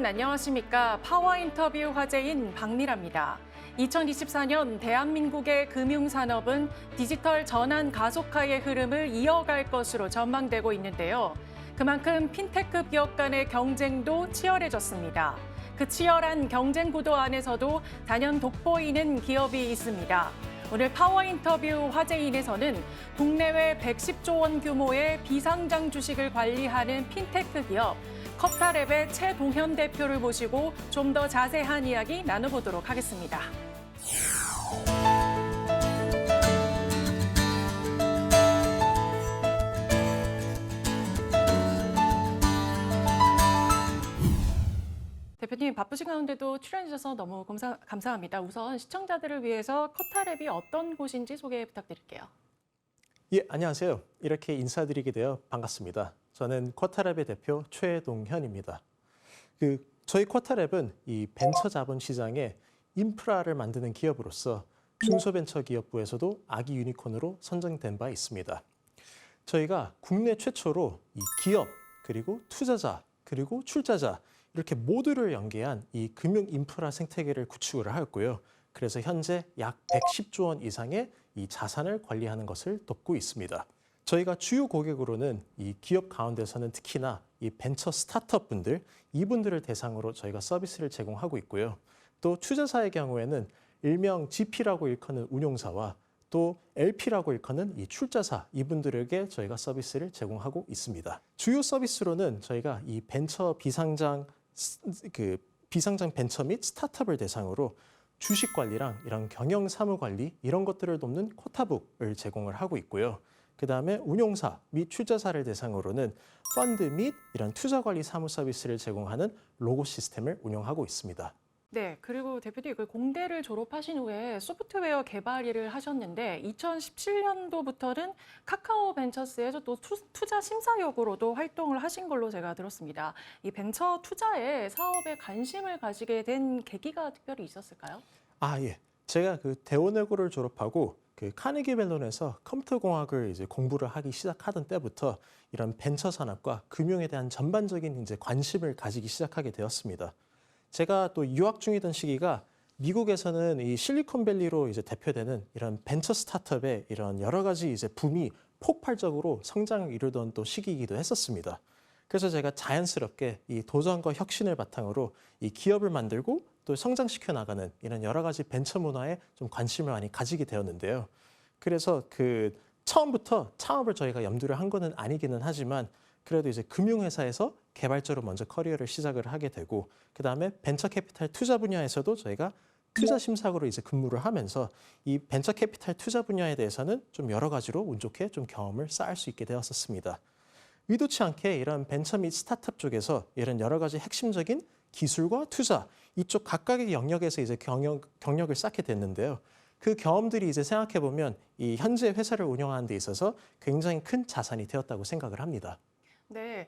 안녕하십니까. 파워인터뷰 화제인 박미라입니다. 2024년 대한민국의 금융산업은 디지털 전환 가속화의 흐름을 이어갈 것으로 전망되고 있는데요. 그만큼 핀테크 기업 간의 경쟁도 치열해졌습니다. 그 치열한 경쟁 구도 안에서도 단연 돋보이는 기업이 있습니다. 오늘 파워인터뷰 화제인에서는 국내외 110조 원 규모의 비상장 주식을 관리하는 핀테크 기업 커타랩의 최동현 대표를 모시고 좀 더 자세한 이야기 나눠보도록 하겠습니다. 대표님 바쁘신 가운데도 출연해주셔서 너무 감사합니다. 우선 시청자들을 위해서 커타랩이 어떤 곳인지 소개 부탁드릴게요. 예, 안녕하세요. 이렇게 인사드리게 되어 반갑습니다. 저는 커타랩의 대표 최동현입니다. 저희 커타랩은 이 벤처 자본 시장에 인프라를 만드는 기업으로서 중소벤처기업부에서도 아기 유니콘으로 선정된 바 있습니다. 저희가 국내 최초로 이 기업, 그리고 투자자, 그리고 출자자 이렇게 모두를 연계한 이 금융 인프라 생태계를 구축을 하였고요. 그래서 현재 약 110조 원 이상의 이 자산을 관리하는 것을 돕고 있습니다. 저희가 주요 고객으로는 이 기업 가운데서는 특히나 이 벤처 스타트업 분들, 이분들을 대상으로 저희가 서비스를 제공하고 있고요. 또 투자사의 경우에는 일명 GP라고 일컫는 운용사와 또 LP라고 일컫는 이 출자사, 이분들에게 저희가 서비스를 제공하고 있습니다. 주요 서비스로는 저희가 이 벤처 비상장 벤처 및 스타트업을 대상으로 주식 관리랑 이런 경영 사무 관리 이런 것들을 돕는 코타북을 제공을 하고 있고요. 그다음에 운용사 및 출자사를 대상으로는 펀드 및 이런 투자 관리 사무 서비스를 제공하는 로고 시스템을 운영하고 있습니다. 네, 그리고 대표님 공대를 졸업하신 후에 소프트웨어 개발 일을 하셨는데 2017년도부터는 카카오 벤처스에서 또 투자 심사역으로도 활동을 하신 걸로 제가 들었습니다. 이 벤처 투자에 사업에 관심을 가지게 된 계기가 특별히 있었을까요? 예. 제가 대원외고를 졸업하고 카네기 멜론에서 컴퓨터공학을 이제 공부를 하기 시작하던 때부터 이런 벤처 산업과 금융에 대한 전반적인 이제 관심을 가지기 시작하게 되었습니다. 제가 또 유학 중이던 시기가 미국에서는 이 실리콘밸리로 이제 대표되는 이런 벤처 스타트업의 이런 여러 가지 이제 붐이 폭발적으로 성장을 이루던 또 시기이기도 했었습니다. 그래서 제가 자연스럽게 이 도전과 혁신을 바탕으로 이 기업을 만들고 또 성장시켜 나가는 이런 여러 가지 벤처 문화에 좀 관심을 많이 가지게 되었는데요. 그래서 처음부터 창업을 저희가 염두를 한 거는 아니기는 하지만 그래도 이제 금융회사에서 개발자로 먼저 커리어를 시작을 하게 되고 그다음에 벤처 캐피탈 투자 분야에서도 저희가 투자 심사학으로 이제 근무를 하면서 이 벤처 캐피탈 투자 분야에 대해서는 좀 여러 가지로 운 좋게 좀 경험을 쌓을 수 있게 되었었습니다. 의도치 않게 이런 벤처 및 스타트업 쪽에서 이런 여러 가지 핵심적인 기술과 투자 이쪽 각각의 영역에서 이제 경력을 쌓게 됐는데요. 그 경험들이 이제 생각해 보면 이 현재 회사를 운영하는 데 있어서 굉장히 큰 자산이 되었다고 생각을 합니다. 네,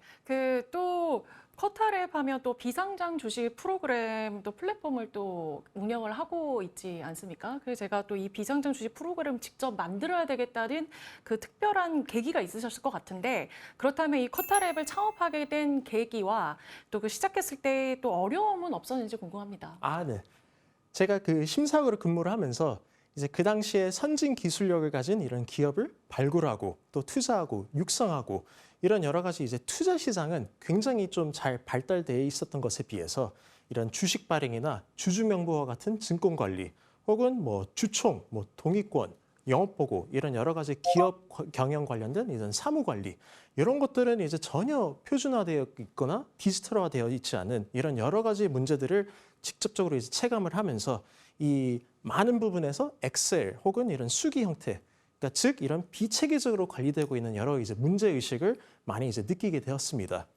또 커타랩 하면 또 비상장 주식 프로그램 또 플랫폼을 또 운영을 하고 있지 않습니까? 그래서 제가 또 이 비상장 주식 프로그램 직접 만들어야 되겠다는 그 특별한 계기가 있으셨을 것 같은데 그렇다면 이 커타랩을 창업하게 된 계기와 또 시작했을 때 또 어려움은 없었는지 궁금합니다. 네. 제가 심사학으로 근무를 하면서 이제 그 당시에 선진 기술력을 가진 이런 기업을 발굴하고 또 투자하고 육성하고 이런 여러 가지 이제 투자 시장은 굉장히 좀 잘 발달되어 있었던 것에 비해서 이런 주식 발행이나 주주명부와 같은 증권 관리 혹은 주총, 동의권, 영업보고 이런 여러 가지 기업 경영 관련된 이런 사무 관리 이런 것들은 이제 전혀 표준화되어 있거나 디지털화되어 있지 않은 이런 여러 가지 문제들을 직접적으로 이제 체감을 하면서 이 많은 부분에서 엑셀 혹은 이런 수기 형태 그러니까 즉 이런 비체계적으로 관리되고 있는 여러 이제 문제 의식을 많이 이제 느끼게 되었습니다.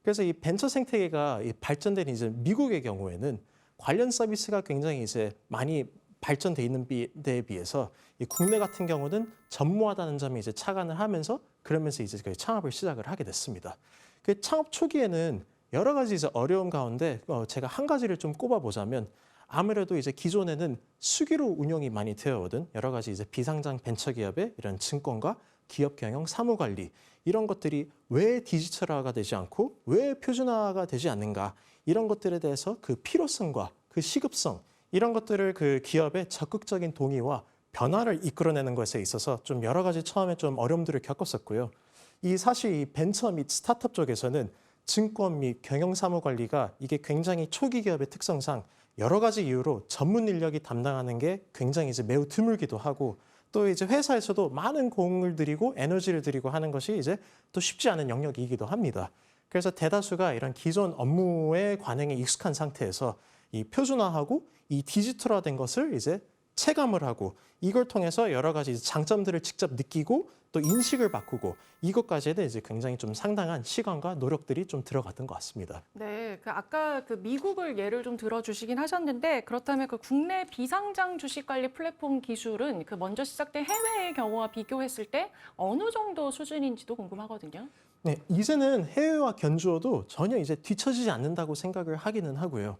그래서 이 벤처 생태계가 발전된 이제 미국의 경우에는 관련 서비스가 굉장히 이제 많이 발전돼 있는 데에 비해서 이 국내 같은 경우는 전무하다는 점이 이제 착안을 하면서 그러면서 이제 창업을 시작을 하게 됐습니다. 창업 초기에는 여러 가지 이제 어려움 가운데 제가 한 가지를 좀 꼽아보자면 아무래도 이제 기존에는 수기로 운영이 많이 되어 오던 여러 가지 이제 비상장 벤처 기업의 이런 증권과 기업 경영, 사무 관리 이런 것들이 왜 디지털화가 되지 않고 왜 표준화가 되지 않는가 이런 것들에 대해서 그 필요성과 그 시급성 이런 것들을 그 기업의 적극적인 동의와 변화를 이끌어내는 것에 있어서 좀 여러 가지 처음에 좀 어려움들을 겪었었고요. 이 사실 이 벤처 및 스타트업 쪽에서는 증권 및 경영사무관리가 이게 굉장히 초기 기업의 특성상 여러 가지 이유로 전문 인력이 담당하는 게 굉장히 이제 매우 드물기도 하고 또 이제 회사에서도 많은 공을 들이고 에너지를 들이고 하는 것이 이제 또 쉽지 않은 영역이기도 합니다. 그래서 대다수가 이런 기존 업무의 관행에 익숙한 상태에서 이 표준화하고 이 디지털화된 것을 이제 체감을 하고 이걸 통해서 여러 가지 장점들을 직접 느끼고 또 인식을 바꾸고 이것까지에는 이제 굉장히 좀 상당한 시간과 노력들이 좀 들어갔던 것 같습니다. 네, 그 아까 그 미국을 예를 좀 들어주시긴 하셨는데 그렇다면 그 국내 비상장 주식 관리 플랫폼 기술은 그 먼저 시작된 해외의 경우와 비교했을 때 어느 정도 수준인지도 궁금하거든요. 네, 이제는 해외와 견주어도 전혀 이제 뒤처지지 않는다고 생각을 하기는 하고요.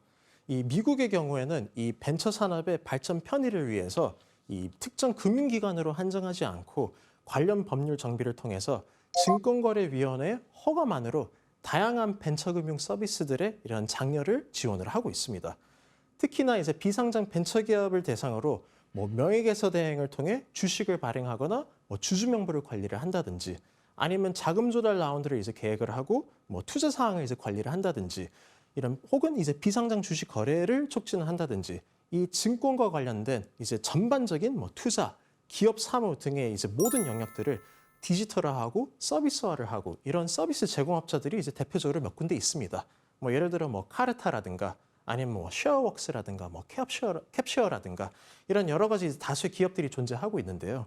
이 미국의 경우에는 이 벤처 산업의 발전 편의를 위해서 이 특정 금융기관으로 한정하지 않고 관련 법률 정비를 통해서 증권거래위원회의 허가만으로 다양한 벤처금융 서비스들의 이런 장려를 지원을 하고 있습니다. 특히나 이제 비상장 벤처기업을 대상으로 뭐 명의개서 대행을 통해 주식을 발행하거나 뭐 주주명부를 관리를 한다든지 아니면 자금 조달 라운드를 이제 계획을 하고 뭐 투자 사항을 이제 관리를 한다든지 이런 혹은 이제 비상장 주식 거래를 촉진을 한다든지 이 증권과 관련된 이제 전반적인 뭐 투자, 기업 사무 등의 이제 모든 영역들을 디지털화하고 서비스화를 하고 이런 서비스 제공업자들이 이제 대표적으로 몇 군데 있습니다. 뭐 예를 들어 뭐 카르타라든가 아니면 뭐 쉐어웍스라든가 뭐 캡쉐어라든가 이런 여러 가지 다수의 기업들이 존재하고 있는데요.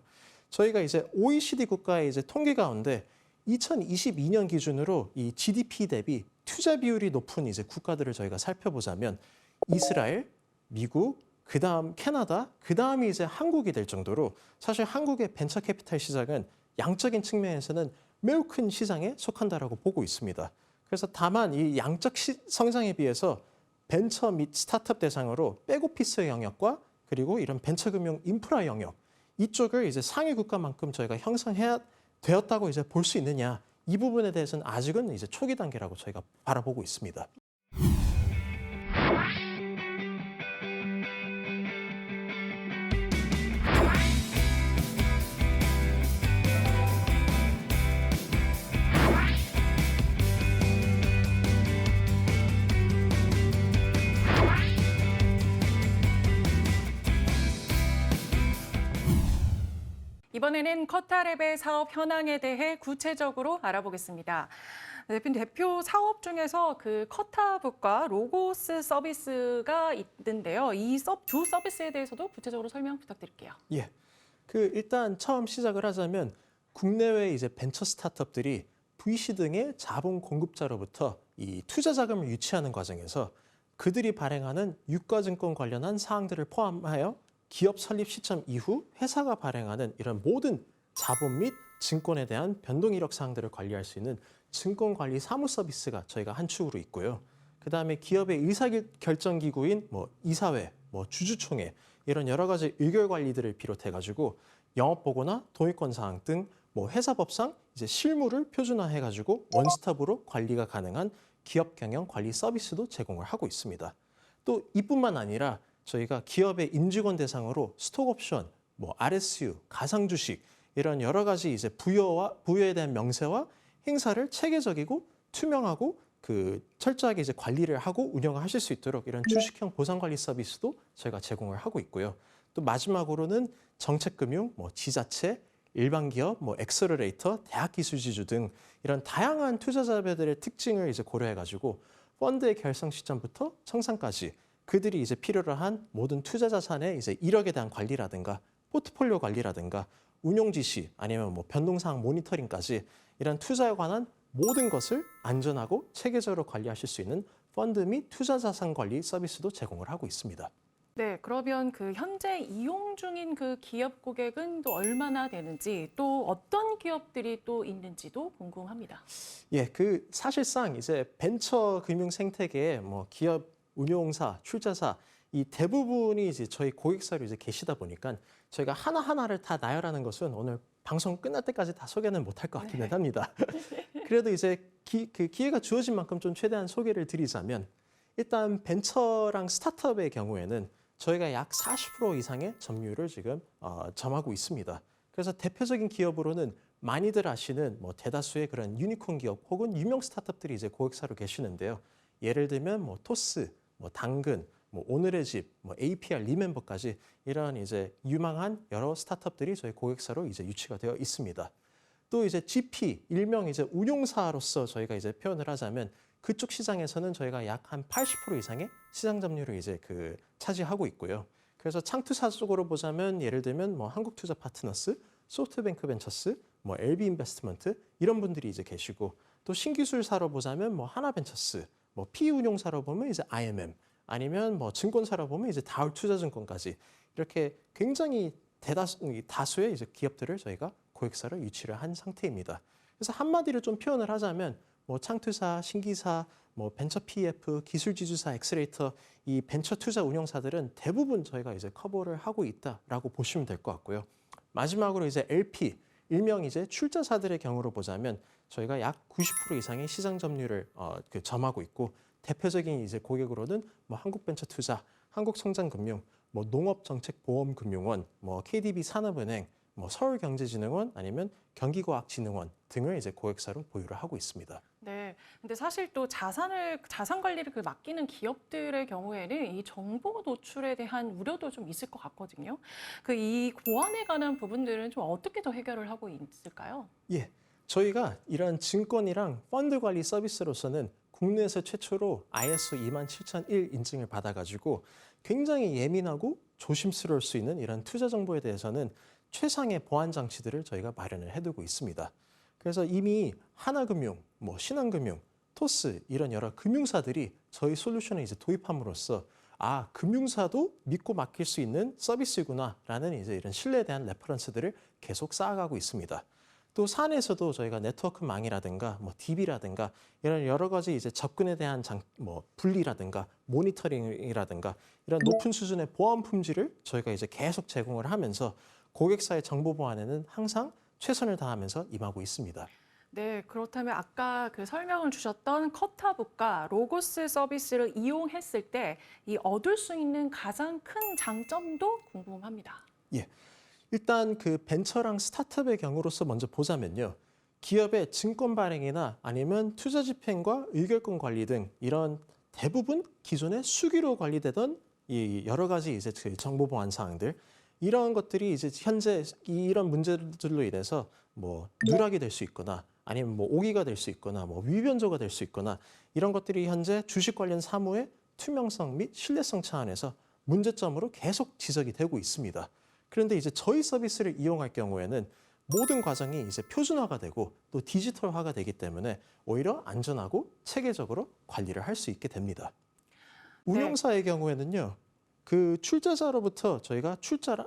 저희가 이제 OECD 국가의 이제 통계 가운데 2022년 기준으로 이 GDP 대비 투자 비율이 높은 이제 국가들을 저희가 살펴보자면 이스라엘, 미국, 그다음 캐나다, 그다음이 이제 한국이 될 정도로 사실 한국의 벤처 캐피탈 시장은 양적인 측면에서는 매우 큰 시장에 속한다라고 보고 있습니다. 그래서 다만 이 양적 성장에 비해서 벤처 및 스타트업 대상으로 백오피스 영역과 그리고 이런 벤처금융 인프라 영역 이쪽을 이제 상위 국가만큼 저희가 형성해야 되었다고 이제 볼 수 있느냐 이 부분에 대해서는 아직은 이제 초기 단계라고 저희가 바라보고 있습니다. 이번에는 커타랩의 사업 현황에 대해 구체적으로 알아보겠습니다. 대표님, 대표 사업 중에서 그 커타북과 로고스 서비스가 있는데요. 이 두 서비스에 대해서도 구체적으로 설명 부탁드릴게요. 예. 그 일단 처음 시작을 하자면 국내외 이제 벤처 스타트업들이 VC 등의 자본 공급자로부터 이 투자 자금을 유치하는 과정에서 그들이 발행하는 유가증권 관련한 사항들을 포함하여 기업 설립 시점 이후 회사가 발행하는 이런 모든 자본 및 증권에 대한 변동 이력 사항들을 관리할 수 있는 증권관리 사무 서비스가 저희가 한 축으로 있고요. 그다음에 기업의 의사결정기구인 뭐 이사회, 뭐 주주총회 이런 여러 가지 의결 관리들을 비롯해 가지고 영업보고나 동의권 사항 등 뭐 회사법상 이제 실무를 표준화해 가지고 원스톱으로 관리가 가능한 기업 경영 관리 서비스도 제공을 하고 있습니다. 또 이뿐만 아니라 저희가 기업의 임직원 대상으로 스톡옵션, 뭐 RSU, 가상주식 이런 여러 가지 이제 부여에 대한 명세와 행사를 체계적이고 투명하고 그 철저하게 이제 관리를 하고 운영을 하실 수 있도록 이런 주식형 보상관리 서비스도 저희가 제공을 하고 있고요. 또 마지막으로는 정책금융, 뭐 지자체, 일반 기업, 뭐 엑셀러레이터, 대학기술지주 등 이런 다양한 투자자들의 특징을 이제 고려해가지고 펀드의 결성 시점부터 청산까지 그들이 이제 필요로 한 모든 투자 자산의 이제 이력에 대한 관리라든가 포트폴리오 관리라든가 운용 지시 아니면 뭐 변동사항 모니터링까지 이런 투자에 관한 모든 것을 안전하고 체계적으로 관리하실 수 있는 펀드 및 투자 자산 관리 서비스도 제공을 하고 있습니다. 네, 그러면 그 현재 이용 중인 그 기업 고객은 또 얼마나 되는지 또 어떤 기업들이 또 있는지도 궁금합니다. 예, 그 사실상 이제 벤처 금융 생태계에 뭐 기업 운용사, 출자사 이 대부분이 이제 저희 고객사로 이제 계시다 보니까 저희가 하나하나를 다 나열하는 것은 오늘 방송 끝날 때까지 다 소개는 못할 것 같기는 합니다. 그래도 이제 그 기회가 주어진 만큼 좀 최대한 소개를 드리자면 일단 벤처랑 스타트업의 경우에는 저희가 약 40% 이상의 점유율을 지금 점하고 있습니다. 그래서 대표적인 기업으로는 많이들 아시는 뭐 대다수의 그런 유니콘 기업 혹은 유명 스타트업들이 이제 고객사로 계시는데요. 예를 들면 뭐 토스, 뭐 당근, 뭐 오늘의 집, 뭐 APR 리멤버까지 이런 이제 유망한 여러 스타트업들이 저희 고객사로 이제 유치가 되어 있습니다. 또 이제 GP, 일명 이제 운용사로서 저희가 이제 표현을 하자면 그쪽 시장에서는 저희가 약 한 80% 이상의 시장 점유율을 이제 차지하고 있고요. 그래서 창투사 쪽으로 보자면 예를 들면 뭐 한국투자파트너스, 소프트뱅크 벤처스, 뭐 LB 인베스트먼트 이런 분들이 이제 계시고 또 신기술사로 보자면 뭐 하나벤처스, 뭐 PE 운용사로 보면 이제 IMM 아니면 뭐 증권사로 보면 이제 다울투자증권까지 이렇게 굉장히 다수의 이제 기업들을 저희가 고객사로 유치를 한 상태입니다. 그래서 한마디로 좀 표현을 하자면 뭐 창투사, 신기사, 뭐 벤처 PF, 기술지주사, 엑스레이터 이 벤처 투자 운용사들은 대부분 저희가 이제 커버를 하고 있다라고 보시면 될 것 같고요. 마지막으로 이제 LP, 일명 이제 출자사들의 경우로 보자면 저희가 약 90% 이상의 시장 점유율을 점하고 있고 대표적인 이제 고객으로는 뭐 한국벤처투자, 한국성장금융, 뭐 농업정책보험금융원, 뭐 KDB 산업은행, 뭐 서울경제진흥원 아니면 경기과학진흥원 등을 이제 고객사로 보유를 하고 있습니다. 네. 근데 사실 또 자산 관리를 맡기는 기업들의 경우에는 이 정보 노출에 대한 우려도 좀 있을 것 같거든요. 이 보안에 관한 부분들은 좀 어떻게 더 해결을 하고 있을까요? 예. 저희가 이런 증권이랑 펀드 관리 서비스로서는 국내에서 최초로 ISO 27001 인증을 받아가지고 굉장히 예민하고 조심스러울 수 있는 이런 투자 정보에 대해서는 최상의 보안 장치들을 저희가 마련을 해두고 있습니다. 그래서 이미 하나금융, 뭐 신한금융, 토스 이런 여러 금융사들이 저희 솔루션을 이제 도입함으로써 아 금융사도 믿고 맡길 수 있는 서비스구나라는 이제 이런 신뢰에 대한 레퍼런스들을 계속 쌓아가고 있습니다. 또 사내에서도 저희가 네트워크망이라든가 뭐 DB라든가 이런 여러 가지 이제 접근에 대한 분리라든가 모니터링이라든가 이런 높은 수준의 보안 품질을 저희가 이제 계속 제공을 하면서 고객사의 정보 보안에는 항상 최선을 다하면서 임하고 있습니다. 네, 그렇다면 아까 설명을 주셨던 커타북과 로고스 서비스를 이용했을 때 이 얻을 수 있는 가장 큰 장점도 궁금합니다. 예. 일단 벤처랑 스타트업의 경우로서 먼저 보자면요. 기업의 증권 발행이나 아니면 투자 집행과 의결권 관리 등 이런 대부분 기존의 수기로 관리되던 이 여러 가지 이제 정보 보안 사항들 이런 것들이 이제 현재 이런 문제들로 인해서 뭐 누락이 될 수 있거나 아니면 뭐 오기가 될 수 있거나 뭐 위변조가 될 수 있거나 이런 것들이 현재 주식 관련 사무의 투명성 및 신뢰성 차원에서 문제점으로 계속 지적이 되고 있습니다. 그런데 이제 저희 서비스를 이용할 경우에는 모든 과정이 이제 표준화가 되고 또 디지털화가 되기 때문에 오히려 안전하고 체계적으로 관리를 할 수 있게 됩니다. 운용사의 경우에는요. 출자자로부터 저희가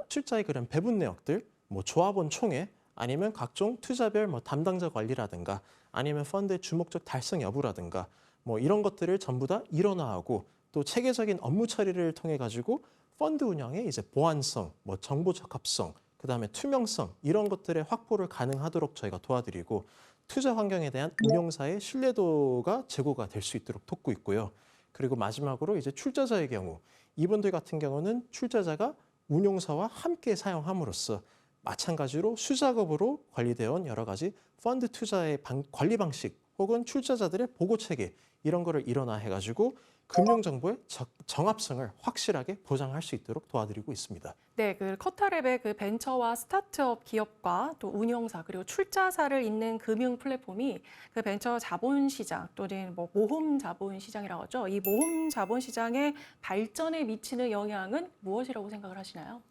출자의 그런 배분 내역들, 뭐 조합원 총회, 아니면 각종 투자별 뭐 담당자 관리라든가, 아니면 펀드의 주목적 달성 여부라든가, 뭐 이런 것들을 전부 다 일원화하고 또 체계적인 업무 처리를 통해 가지고 펀드 운영의 이제 보안성, 뭐 정보 적합성, 그다음에 투명성 이런 것들의 확보를 가능하도록 저희가 도와드리고 투자 환경에 대한 운용사의 신뢰도가 제고가 될 수 있도록 돕고 있고요. 그리고 마지막으로 이제 출자자의 경우 이분들 같은 경우는 출자자가 운용사와 함께 사용함으로써 마찬가지로 수작업으로 관리되어 온 여러 가지 펀드 투자의 관리 방식 혹은 출자자들의 보고 체계 이런 거를 일원화해가지고 금융정보의 정합성을 확실하게 보장할 수 있도록 도와드리고 있습니다. 네, 커타랩의 벤처와 스타트업 기업과 또 운영사 그리고 출자사를 잇는 금융 플랫폼이 벤처 자본 시장 또는 뭐 모험 자본 시장이라고 하죠. 이 모험 자본 시장의 발전에 미치는 영향은 무엇이라고 생각을 하시나요?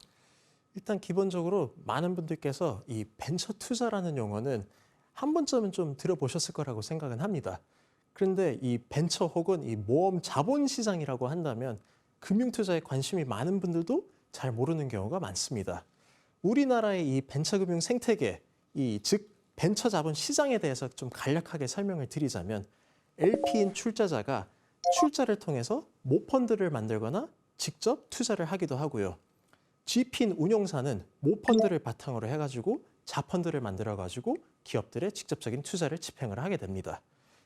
일단 기본적으로 많은 분들께서 이 벤처 투자라는 용어는 한 번쯤은 좀 들어보셨을 거라고 생각은 합니다. 그런데 이 벤처 혹은 이 모험 자본 시장이라고 한다면 금융 투자에 관심이 많은 분들도 잘 모르는 경우가 많습니다. 우리나라의 이 벤처 금융 생태계, 즉 벤처 자본 시장에 대해서 좀 간략하게 설명을 드리자면 LP인 출자자가 출자를 통해서 모펀드를 만들거나 직접 투자를 하기도 하고요. GP인 운용사는 모펀드를 바탕으로 해가지고 자펀드를 만들어가지고 기업들의 직접적인 투자를 집행을 하게 됩니다.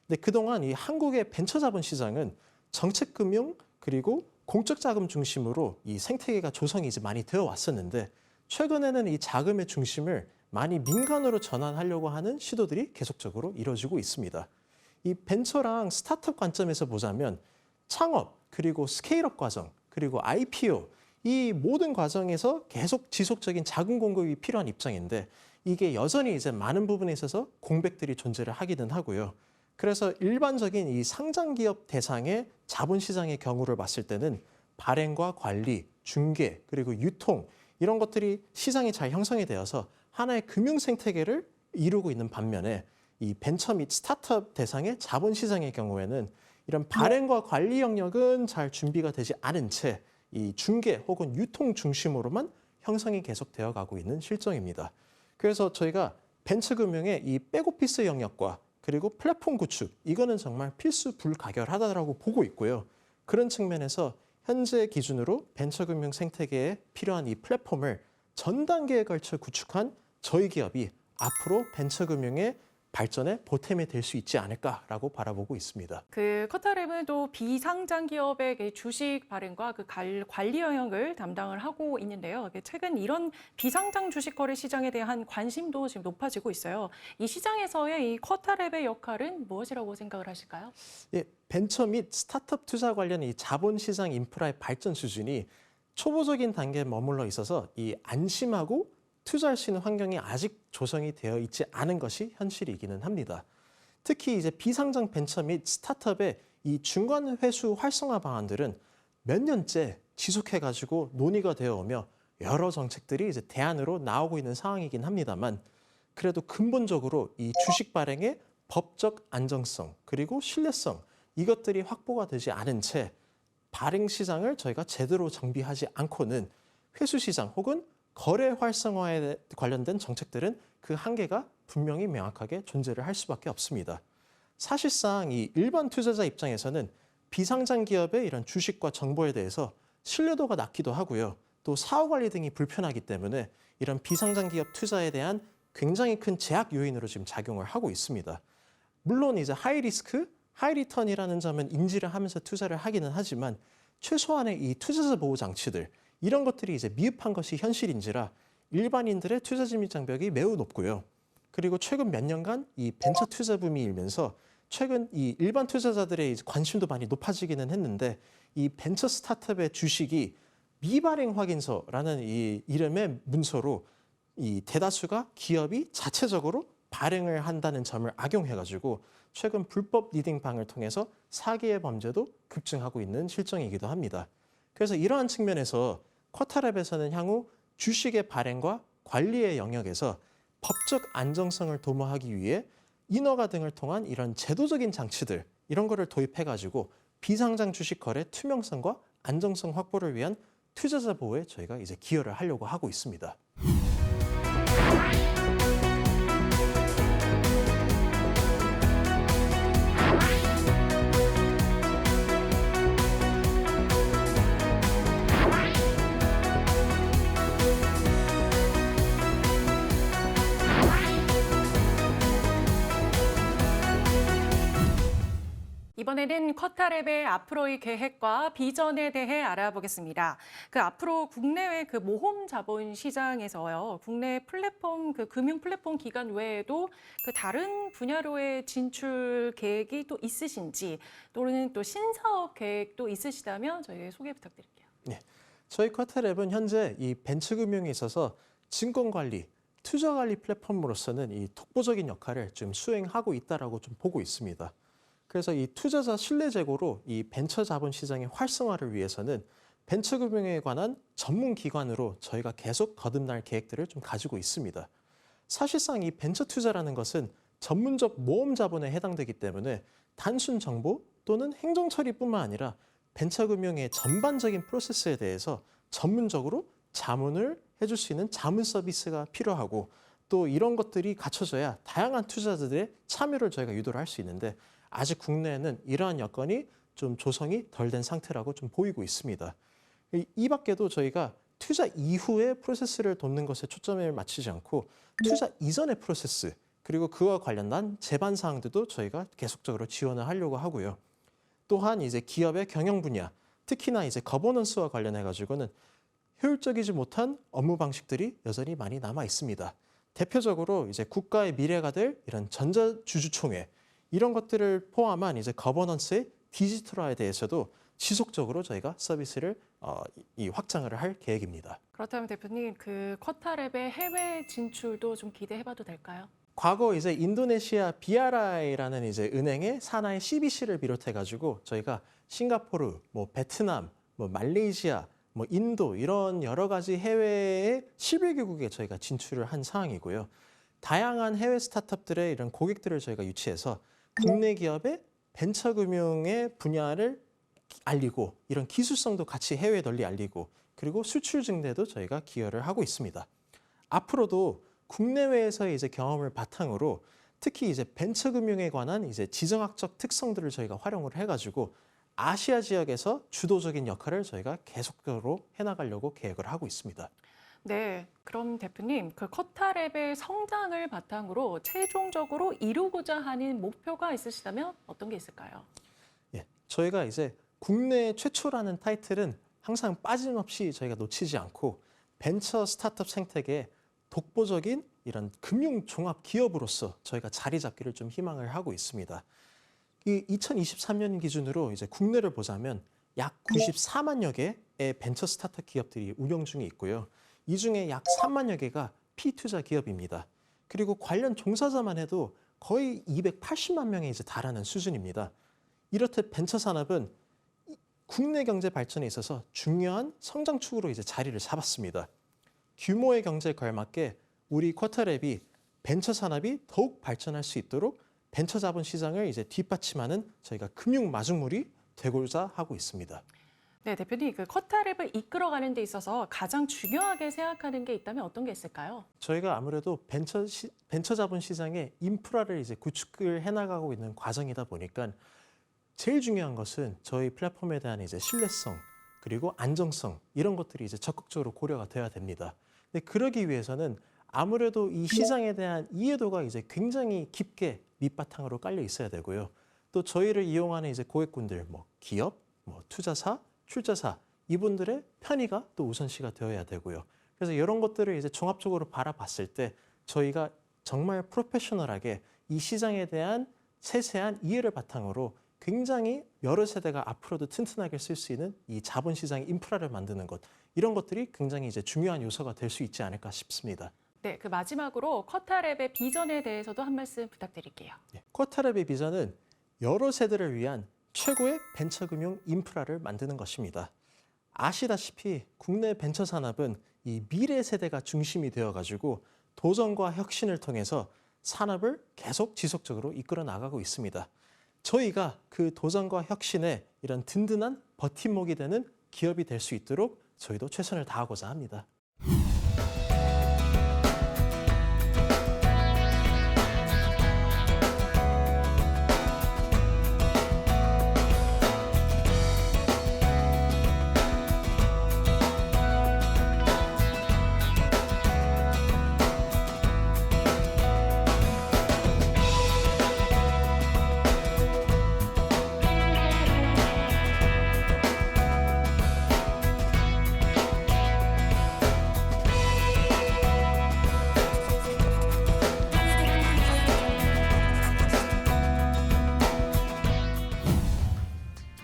근데 그동안 이 한국의 벤처 자본 시장은 정책금융 그리고 공적 자금 중심으로 이 생태계가 조성이 이제 많이 되어 왔었는데 최근에는 이 자금의 중심을 많이 민간으로 전환하려고 하는 시도들이 계속적으로 이루어지고 있습니다. 이 벤처랑 스타트업 관점에서 보자면 창업 그리고 스케일업 과정 그리고 IPO 이 모든 과정에서 계속 지속적인 자금 공급이 필요한 입장인데 이게 여전히 이제 많은 부분에 있어서 공백들이 존재를 하기는 하고요. 그래서 일반적인 이 상장 기업 대상의 자본시장의 경우를 봤을 때는 발행과 관리, 중개, 그리고 유통 이런 것들이 시장이 잘 형성이 되어서 하나의 금융 생태계를 이루고 있는 반면에 이 벤처 및 스타트업 대상의 자본시장의 경우에는 이런 발행과 관리 영역은 잘 준비가 되지 않은 채 이 중개 혹은 유통 중심으로만 형성이 계속되어 가고 있는 실정입니다. 그래서 저희가 벤처금융의 이 백오피스 영역과 그리고 플랫폼 구축 이거는 정말 필수 불가결하다라고 보고 있고요. 그런 측면에서 현재 기준으로 벤처금융 생태계에 필요한 이 플랫폼을 전 단계에 걸쳐 구축한 저희 기업이 앞으로 벤처금융의 발전에 보탬이 될 수 있지 않을까라고 바라보고 있습니다. 그 커터랩은 또 비상장 기업의 그 주식 발행과 그 관리 영역을 담당을 하고 있는데요. 최근 이런 비상장 주식 거래 시장에 대한 관심도 지금 높아지고 있어요. 이 시장에서의 이 커터랩의 역할은 무엇이라고 생각을 하실까요? 예, 벤처 및 스타트업 투자 관련 이 자본시장 인프라의 발전 수준이 초보적인 단계에 머물러 있어서 이 안심하고 투자할 수 있는 환경이 아직 조성이 되어 있지 않은 것이 현실이기는 합니다. 특히 이제 비상장 벤처 및 스타트업의 이 중간 회수 활성화 방안들은 몇 년째 지속해가지고 논의가 되어 오며 여러 정책들이 이제 대안으로 나오고 있는 상황이긴 합니다만 그래도 근본적으로 이 주식 발행의 법적 안정성 그리고 신뢰성 이것들이 확보가 되지 않은 채 발행 시장을 저희가 제대로 정비하지 않고는 회수 시장 혹은 거래 활성화에 관련된 정책들은 그 한계가 분명히 명확하게 존재를 할 수밖에 없습니다. 사실상 이 일반 투자자 입장에서는 비상장 기업의 이런 주식과 정보에 대해서 신뢰도가 낮기도 하고요. 또 사후 관리 등이 불편하기 때문에 이런 비상장 기업 투자에 대한 굉장히 큰 제약 요인으로 지금 작용을 하고 있습니다. 물론 이제 하이 리스크, 하이 리턴이라는 점은 인지를 하면서 투자를 하기는 하지만 최소한의 이 투자자 보호 장치들 이런 것들이 이제 미흡한 것이 현실인지라 일반인들의 투자 진입 장벽이 매우 높고요. 그리고 최근 몇 년간 이 벤처 투자 붐이 일면서 최근 이 일반 투자자들의 관심도 많이 높아지기는 했는데 이 벤처 스타트업의 주식이 미발행 확인서라는 이 이름의 문서로 이 대다수가 기업이 자체적으로 발행을 한다는 점을 악용해가지고 최근 불법 리딩방을 통해서 사기의 범죄도 급증하고 있는 실정이기도 합니다. 그래서 이러한 측면에서 커터랩에서는 향후 주식의 발행과 관리의 영역에서 법적 안정성을 도모하기 위해 인허가 등을 통한 이런 제도적인 장치들 이런 거를 도입해가지고 비상장 주식 거래 투명성과 안정성 확보를 위한 투자자 보호에 저희가 이제 기여를 하려고 하고 있습니다. 이번에는 커터랩의 앞으로의 계획과 비전에 대해 알아보겠습니다. 그 앞으로 국내외 그 모험 자본 시장에서요, 국내 플랫폼 그 금융 플랫폼 기관 외에도 그 다른 분야로의 진출 계획이 또 있으신지 또는 또 신사업 계획도 있으시다면 저희 소개 부탁드릴게요. 네, 저희 커터랩은 현재 이 벤처금융에 있어서 증권 관리, 투자 관리 플랫폼으로서는 이 독보적인 역할을 좀 수행하고 있다라고 좀 보고 있습니다. 그래서 이 투자자 신뢰 제고로 이 벤처 자본 시장의 활성화를 위해서는 벤처금융에 관한 전문 기관으로 저희가 계속 거듭날 계획들을 좀 가지고 있습니다. 사실상 이 벤처 투자라는 것은 전문적 모험 자본에 해당되기 때문에 단순 정보 또는 행정 처리뿐만 아니라 벤처금융의 전반적인 프로세스에 대해서 전문적으로 자문을 해줄 수 있는 자문 서비스가 필요하고 또 이런 것들이 갖춰져야 다양한 투자자들의 참여를 저희가 유도를 할 수 있는데 아직 국내에는 이러한 여건이 좀 조성이 덜 된 상태라고 좀 보이고 있습니다. 이 밖에도 저희가 투자 이후의 프로세스를 돕는 것에 초점을 맞추지 않고 투자 이전의 프로세스 그리고 그와 관련된 제반 사항들도 저희가 계속적으로 지원을 하려고 하고요. 또한 이제 기업의 경영 분야, 특히나 이제 거버넌스와 관련해 가지고는 효율적이지 못한 업무 방식들이 여전히 많이 남아 있습니다. 대표적으로 이제 국가의 미래가 될 이런 전자주주총회 이런 것들을 포함한 이제 거버넌스의 디지털화에 대해서도 지속적으로 저희가 서비스를 확장을 할 계획입니다. 그렇다면 대표님, 그 쿼타랩의 해외 진출도 좀 기대해봐도 될까요? 과거 이제 인도네시아 BRI라는 이제 은행의 산하의 CBC를 비롯해 가지고 저희가 싱가포르, 뭐 베트남, 뭐 말레이시아, 뭐 인도 이런 여러 가지 해외의 11개국에 저희가 진출을 한 상황이고요. 다양한 해외 스타트업들의 이런 고객들을 저희가 유치해서 국내 기업의 벤처금융의 분야를 알리고 이런 기술성도 같이 해외에 널리 알리고 그리고 수출 증대도 저희가 기여를 하고 있습니다. 앞으로도 국내외에서의 이제 경험을 바탕으로 특히 이제 벤처금융에 관한 이제 지정학적 특성들을 저희가 활용을 해가지고 아시아 지역에서 주도적인 역할을 저희가 계속적으로 해나가려고 계획을 하고 있습니다. 네, 그럼 대표님, 그 쿼타랩의 성장을 바탕으로 최종적으로 이루고자 하는 목표가 있으시다면 어떤 게 있을까요? 예, 저희가 이제 국내 최초라는 타이틀은 항상 빠짐없이 저희가 놓치지 않고 벤처 스타트업 생태계에 독보적인 이런 금융 종합 기업으로서 저희가 자리 잡기를 좀 희망을 하고 있습니다. 이 2023년 기준으로 이제 국내를 보자면 약 94만여 개의 벤처 스타트업 기업들이 운영 중에 있고요. 이 중에 약 3만여 개가 피투자 기업입니다. 그리고 관련 종사자만 해도 거의 280만 명에 이제 달하는 수준입니다. 이렇듯 벤처 산업은 국내 경제 발전에 있어서 중요한 성장축으로 이제 자리를 잡았습니다. 규모의 경제에 걸맞게 우리 쿼터랩이 벤처 산업이 더욱 발전할 수 있도록 벤처 자본 시장을 이제 뒷받침하는 저희가 금융 마중물이 되고자 하고 있습니다. 네, 대표님, 그 쿼타랩을 이끌어가는 데 있어서 가장 중요하게 생각하는 게 있다면 어떤 게 있을까요? 저희가 아무래도 벤처 자본 시장의 인프라를 이제 구축을 해나가고 있는 과정이다 보니까 제일 중요한 것은 저희 플랫폼에 대한 이제 신뢰성 그리고 안정성 이런 것들이 이제 적극적으로 고려가 돼야 됩니다. 근데 그러기 위해서는 아무래도 이 시장에 대한 이해도가 이제 굉장히 깊게 밑바탕으로 깔려 있어야 되고요. 또 저희를 이용하는 이제 고객군들, 뭐 기업, 뭐 투자사, 출자사 이분들의 편의가 또 우선시가 되어야 되고요. 그래서 이런 것들을 이제 종합적으로 바라봤을 때 저희가 정말 프로페셔널하게 이 시장에 대한 세세한 이해를 바탕으로 굉장히 여러 세대가 앞으로도 튼튼하게 쓸 수 있는 이 자본시장 인프라를 만드는 것 이런 것들이 굉장히 이제 중요한 요소가 될 수 있지 않을까 싶습니다. 네, 그 마지막으로 쿼타랩의 비전에 대해서도 한 말씀 부탁드릴게요. 쿼터랩의 비전은 여러 세대를 위한 최고의 벤처금융 인프라를 만드는 것입니다. 아시다시피 국내 벤처 산업은 이 미래 세대가 중심이 되어가지고 도전과 혁신을 통해서 산업을 계속 지속적으로 이끌어 나가고 있습니다. 저희가 그 도전과 혁신에 이런 든든한 버팀목이 되는 기업이 될 수 있도록 저희도 최선을 다하고자 합니다.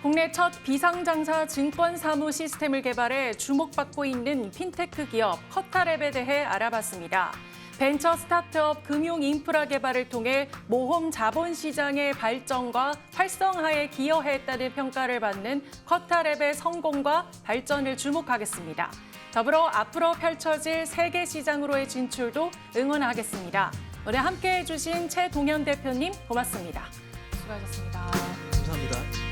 국내 첫 비상장사 증권 사무 시스템을 개발해 주목받고 있는 핀테크 기업 쿼타랩에 대해 알아봤습니다. 벤처 스타트업 금융 인프라 개발을 통해 모험 자본 시장의 발전과 활성화에 기여했다는 평가를 받는 쿼타랩의 성공과 발전을 주목하겠습니다. 더불어 앞으로 펼쳐질 세계 시장으로의 진출도 응원하겠습니다. 오늘 함께해 주신 최동현 대표님 고맙습니다. 수고하셨습니다. 감사합니다.